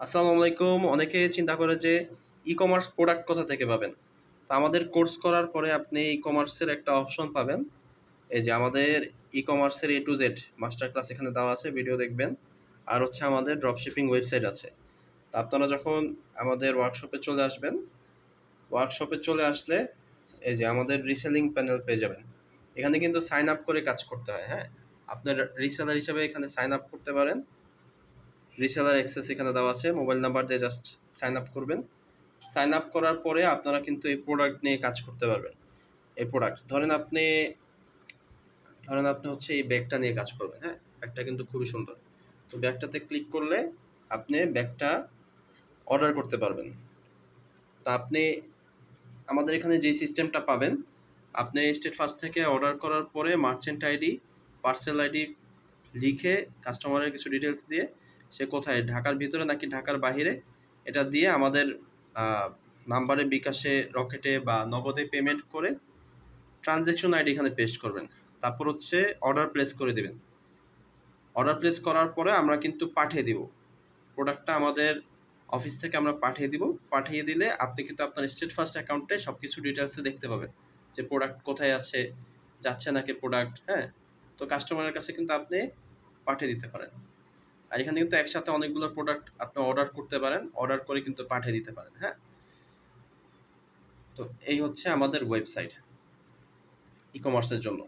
আসসালামু আলাইকুম। অনেকে চিন্তা করে যে ই-কমার্স প্রোডাক্ট কোথা থেকে পাবেন? তো আমাদের কোর্স করার পরে আপনি ই-কমার্সের একটা অপশন পাবেন। এই যে আমাদের ই-কমার্সের A to Z master class এখানে দেওয়া আছে, ভিডিও দেখবেন। আর হচ্ছে আমাদের ড্রপশিপিং ওয়েবসাইট আছে। তো আপনারা যখন আমাদের ওয়ার্কশপে চলে আসবেন, ওয়ার্কশপে চলে আসলে এই যে আমাদের রিসেলিং প্যানেল পেয়ে যাবেন। এখানে কিন্তু সাইন আপ করে কাজ করতে হয়, হ্যাঁ? আপনার রিসেলার হিসেবে এখানে সাইন আপ করতে পারেন। রিসেলার অ্যাক্সেস এখানে দেওয়া আছে। মোবাইল নাম্বার দিয়ে জাস্ট সাইন আপ করবেন। সাইন আপ করার পরে আপনারা কিন্তু এই প্রোডাক্ট নিয়ে কাজ করতে পারবেন। এই প্রোডাক্ট ধরেন আপনি হচ্ছে এই ব্যাগটা নিয়ে কাজ করবেন, হ্যাঁ? ব্যাগটা কিন্তু খুবই সুন্দর। তো ব্যাগটাতে ক্লিক করলে আপনি ব্যাগটা অর্ডার করতে পারবেন। তো আপনি আমাদের এখানে যে সিস্টেমটা পাবেন, আপনি স্টেট ফার্স্ট থেকে অর্ডার করার পরে মার্চেন্ট আইডি, পার্সেল আইডি লিখে কাস্টমারের কিছু ডিটেইলস দিয়ে সে কোথায় ঢাকার ভিতরে নাকি ঢাকার বাহিরে এটা দিয়ে আমাদের নাম্বারে, বিকাশে, রকেটে বা নগদে পেমেন্ট করে ট্রানজ্যাকশন আইডি এখানে পেস্ট করবেন। তারপর হচ্ছে অর্ডার প্লেস করে দিবেন। অর্ডার প্লেস করার পরে আমরা কিন্তু পাঠিয়ে দিব। প্রোডাক্টটা আমাদের অফিস থেকে আমরা পাঠিয়ে দিব। পাঠিয়ে দিলে আপনি কিন্তু আপনার স্টেট ফার্স্ট অ্যাকাউন্টে সবকিছু ডিটেইলসে দেখতে পাবেন। যে প্রোডাক্ট কোথায় আছে, যাচ্ছে নাকি প্রোডাক্ট, হ্যাঁ? তো কাস্টমারের কাছে কিন্তু আপনি পাঠিয়ে দিতে পারেন। আর এখানে কিন্তু একসাথে অনেকগুলো প্রোডাক্ট আপনি অর্ডার করতে পারেন। অর্ডার করে কিন্তু পাঠিয়ে দিতে পারেন, হ্যাঁ? তো এই হচ্ছে আমাদের ওয়েবসাইট ই-কমার্সের জন্য।